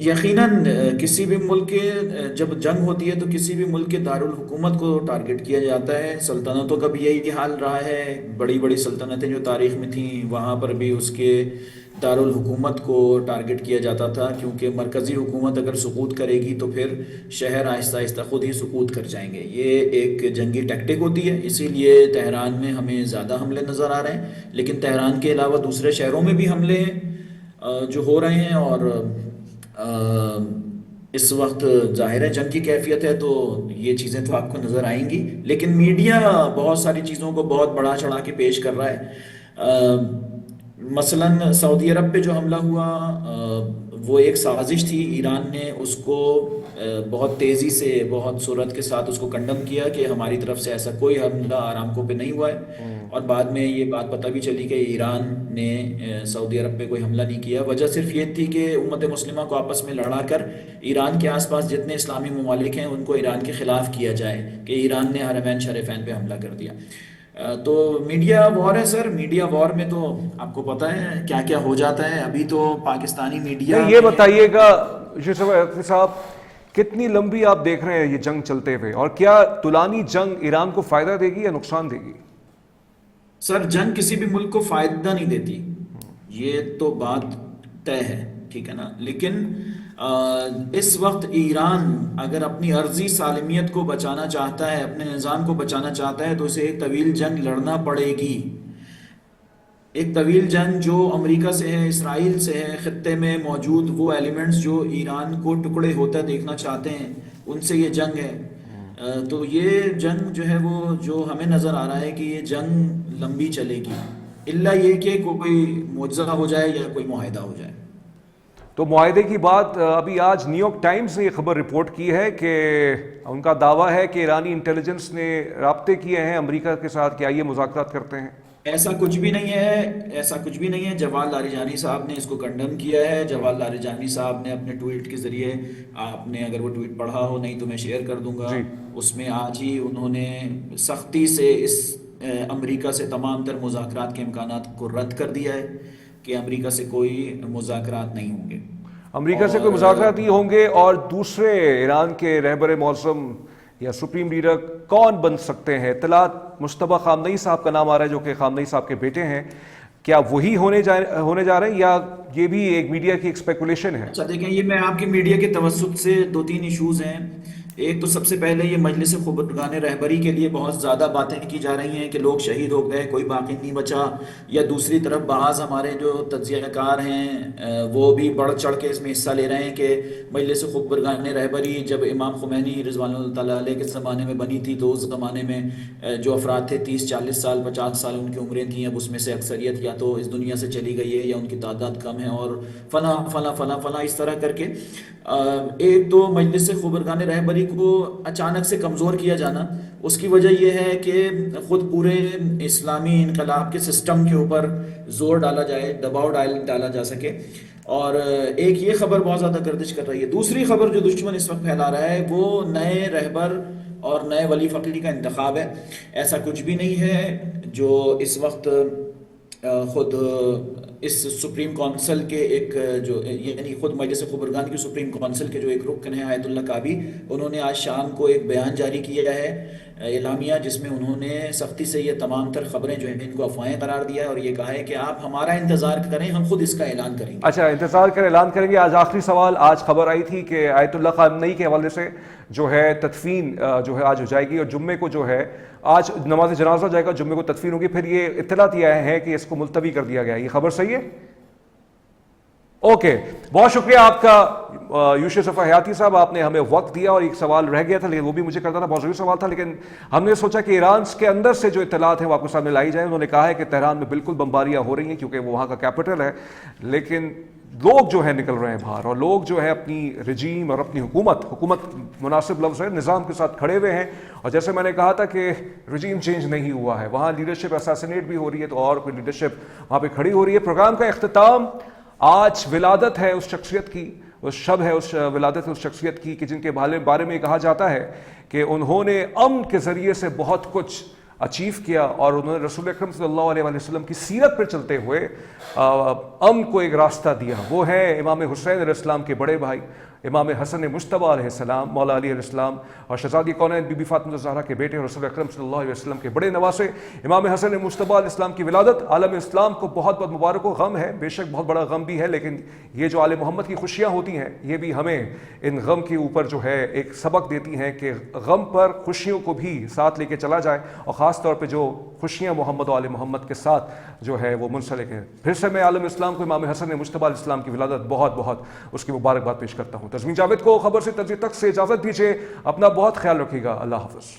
یقیناً کسی بھی ملک کے جب جنگ ہوتی ہے تو کسی بھی ملک کے دارالحکومت کو ٹارگٹ کیا جاتا ہے. سلطنتوں کا بھی یہی حال رہا ہے. بڑی بڑی سلطنتیں جو تاریخ میں تھیں وہاں پر بھی اس کے دارالحکومت کو ٹارگٹ کیا جاتا تھا، کیونکہ مرکزی حکومت اگر سقوط کرے گی تو پھر شہر آہستہ آہستہ خود ہی سقوط کر جائیں گے. یہ ایک جنگی ٹیکٹک ہوتی ہے، اسی لیے تہران میں ہمیں زیادہ حملے نظر آ رہے ہیں. لیکن تہران کے علاوہ دوسرے شہروں میں بھی حملے ہیں جو ہو رہے ہیں. اور اس وقت ظاہر ہے جنگ کی کیفیت ہے تو یہ چیزیں تو آپ کو نظر آئیں گی. لیکن میڈیا بہت ساری چیزوں کو بہت بڑا چڑھا کے پیش کر رہا ہے. مثلاً سعودی عرب پہ جو حملہ ہوا وہ ایک سازش تھی. ایران نے اس کو بہت تیزی سے بہت سرعت کے ساتھ اس کو کنڈم کیا کہ ہماری طرف سے ایسا کوئی حملہ آرامکو پہ نہیں ہوا ہے. اور بعد میں یہ بات پتہ بھی چلی کہ ایران نے سعودی عرب پہ کوئی حملہ نہیں کیا. وجہ صرف یہ تھی کہ امت مسلمہ کو آپس میں لڑا کر ایران کے آس پاس جتنے اسلامی ممالک ہیں ان کو ایران کے خلاف کیا جائے کہ ایران نے حرمین شریفین پہ حملہ کر دیا. تو میڈیا وار ہے سر. میڈیا وار میں تو آپ کو پتہ ہے کیا کیا ہو جاتا ہے. ابھی تو پاکستانی میڈیا یہ بتائیے گا یوسف صاحب، کتنی لمبی آپ دیکھ رہے ہیں یہ جنگ چلتے ہوئے، اور کیا طولانی جنگ ایران کو فائدہ دے گی یا نقصان دے گی؟ سر جنگ کسی بھی ملک کو فائدہ نہیں دیتی، یہ تو بات طے ہے، ٹھیک ہے نا. لیکن اس وقت ایران اگر اپنی عرضی سالمیت کو بچانا چاہتا ہے، اپنے نظام کو بچانا چاہتا ہے تو اسے ایک طویل جنگ لڑنا پڑے گی. ایک طویل جنگ جو امریکہ سے ہے، اسرائیل سے ہے، خطے میں موجود وہ ایلیمنٹس جو ایران کو ٹکڑے ہوتا دیکھنا چاہتے ہیں ان سے یہ جنگ ہے. تو یہ جنگ جو ہے وہ جو ہمیں نظر آ رہا ہے کہ یہ جنگ لمبی چلے گی، الا یہ کہ کوئی معجزہ ہو جائے یا کوئی معاہدہ ہو جائے. تو معاہدے کی بات ابھی آج نیو یارک ٹائمز نے یہ خبر رپورٹ کی ہے کہ ان کا دعویٰ ہے کہ ایرانی انٹیلیجنس نے رابطے کیے ہیں امریکہ کے ساتھ کہ آئیے مذاکرات کرتے ہیں. ایسا کچھ بھی نہیں ہے، ایسا کچھ بھی نہیں ہے. جواد لاریجانی صاحب نے اس کو کنڈم کیا ہے. جواد لاریجانی صاحب نے اپنے ٹویٹ کے ذریعے، آپ نے اگر وہ ٹویٹ پڑھا ہو، نہیں تو میں شیئر کر دوں گا، جی اس میں آج ہی انہوں نے سختی سے اس امریکہ سے تمام تر مذاکرات کے امکانات کو رد کر دیا ہے کہ امریکہ سے کوئی مذاکرات نہیں ہوں گے. امریکہ سے کوئی اور مذاکرات نہیں ہوں گے. اور دوسرے ایران کے رہبر معظم یا سپریم لیڈر کون بن سکتے ہیں؟ اطلاعات مجتبیٰ خامنئی صاحب کا نام آ رہا ہے جو کہ خامنئی صاحب کے بیٹے ہیں. کیا وہی ہونے جا رہے ہیں یا یہ بھی ایک میڈیا کی اسپیکولیشن ہے؟ اچھا دیکھیں، یہ میں آپ کی میڈیا کے توسط سے دو تین ایشوز ہیں. ایک تو سب سے پہلے یہ مجلس خبرگان رہبری کے لیے بہت زیادہ باتیں کی جا رہی ہیں کہ لوگ شہید ہو گئے، کوئی باقی نہیں بچا. یا دوسری طرف بعض ہمارے جو تجزیہ کار ہیں وہ بھی بڑھ چڑھ کے اس میں حصہ لے رہے ہیں کہ مجلس خبرگان رہبری جب امام خمینی رضوان اللہ تعالیٰ علیہ کے زمانے میں بنی تھی تو اس زمانے میں جو افراد تھے 30-40 سال 50 سال ان کی عمریں تھیں. اب اس میں سے اکثریت یا تو اس دنیا سے چلی گئی ہے یا ان کی تعداد کم ہے اور فلاں فلاں فلاں فلاں اس طرح کر کے. ایک تو مجلس خبرگان رہبری کو اچانک سے کمزور کیا جانا، اس کی وجہ یہ ہے کہ خود پورے اسلامی انقلاب کے سسٹم کے اوپر زور ڈالا جائے، دباؤ ڈالا جا سکے. اور ایک یہ خبر بہت زیادہ گردش کر رہی ہے. دوسری خبر جو دشمن اس وقت پھیلا رہا ہے وہ نئے رہبر اور نئے ولی فقیہ کا انتخاب ہے. ایسا کچھ بھی نہیں ہے. جو اس وقت خود اس سپریم کونسل کے ایک جو یعنی خود مجلس خبرگان کی سپریم کونسل کے جو ایک رکن ہیں آیت اللہ کعبی، انہوں نے آج شام کو ایک بیان جاری کیا ہے اعلامیہ، جس میں انہوں نے سختی سے یہ تمام تر خبریں جو ہیں ان کو افواہیں قرار دیا ہے اور یہ کہا ہے کہ آپ ہمارا انتظار کریں، ہم خود اس کا اعلان کریں گے. اچھا، انتظار کریں، اعلان کریں گے. آج آخری سوال، آج خبر آئی تھی کہ آیت اللہ خامنئی کے حوالے سے جو ہے تدفین جو ہے آج ہو جائے گی اور جمعے کو جو ہے آج نماز جنازہ جائے گا، جمعے کو تدفین ہوگی. پھر یہ اطلاع دیا ہے کہ اس کو ملتوی کر دیا گیا. یہ خبر صحیح ہے؟ اوکے، بہت شکریہ آپ کا یوسف صفا حیاتی صاحب، آپ نے ہمیں وقت دیا. اور ایک سوال رہ گیا تھا لیکن وہ بھی مجھے کرنا تھا، بہت ضروری سوال تھا، لیکن ہم نے سوچا کہ ایران کے اندر سے جو اطلاعات ہیں وہ آپ کے سامنے لائی جائیں. انہوں نے کہا ہے کہ تہران میں بالکل بمباریاں ہو رہی ہیں کیونکہ وہ وہاں کا کیپٹل ہے، لیکن لوگ جو ہے نکل رہے ہیں باہر اور لوگ جو ہے اپنی رجیم اور اپنی حکومت مناسب لفظ ہے، نظام کے ساتھ کھڑے ہوئے ہیں. اور جیسے میں نے کہا تھا کہ رجیم چینج نہیں ہوا ہے، وہاں لیڈرشپ اساسینیٹ بھی ہو رہی ہے تو اور کوئی لیڈرشپ وہاں پہ کھڑی ہو رہی ہے. پروگرام کا اختتام آج ولادت ہے اس شخصیت کی، اس شب ہے اس ولادت اس شخصیت کی کہ جن کے بارے میں کہا جاتا ہے کہ انہوں نے امن کے ذریعے سے بہت کچھ اچیو کیا اور انہوں نے رسول اکرم صلی اللہ علیہ وسلم کی سیرت پر چلتے ہوئے امن کو ایک راستہ دیا، وہ ہے امام حسین علیہ السلام کے بڑے بھائی امام حسن مجتبیٰ علیہ السلام، مولا علی علیہ السلام اور شہزادی کونین بی بی فاطمہ الزہرا کے بیٹے اور رسول اکرم صلی اللہ علیہ وسلم کے بڑے نواسے امام حسن مجتبیٰ علیہ السلام کی ولادت عالم اسلام کو بہت بہت مبارک و غم ہے، بے شک بہت بڑا غم بھی ہے، لیکن یہ جو آل محمد کی خوشیاں ہوتی ہیں یہ بھی ہمیں ان غم کے اوپر جو ہے ایک سبق دیتی ہیں کہ غم پر خوشیوں کو بھی ساتھ لے کے چلا جائے، اور خاص طور پہ جو خوشیاں محمد و آل محمد کے ساتھ جو ہے وہ منسلک ہیں۔ پھر سے میں عالم اسلام کو امام حسن مجتبیٰ علیہ السلام کی ولادت بہت بہت اس کی مبارکباد پیش کرتا ہوں۔ تزمین جاوید کو خبر سے ترجیح تک سے اجازت دیجیے، اپنا بہت خیال رکھیے گا، اللہ حافظ۔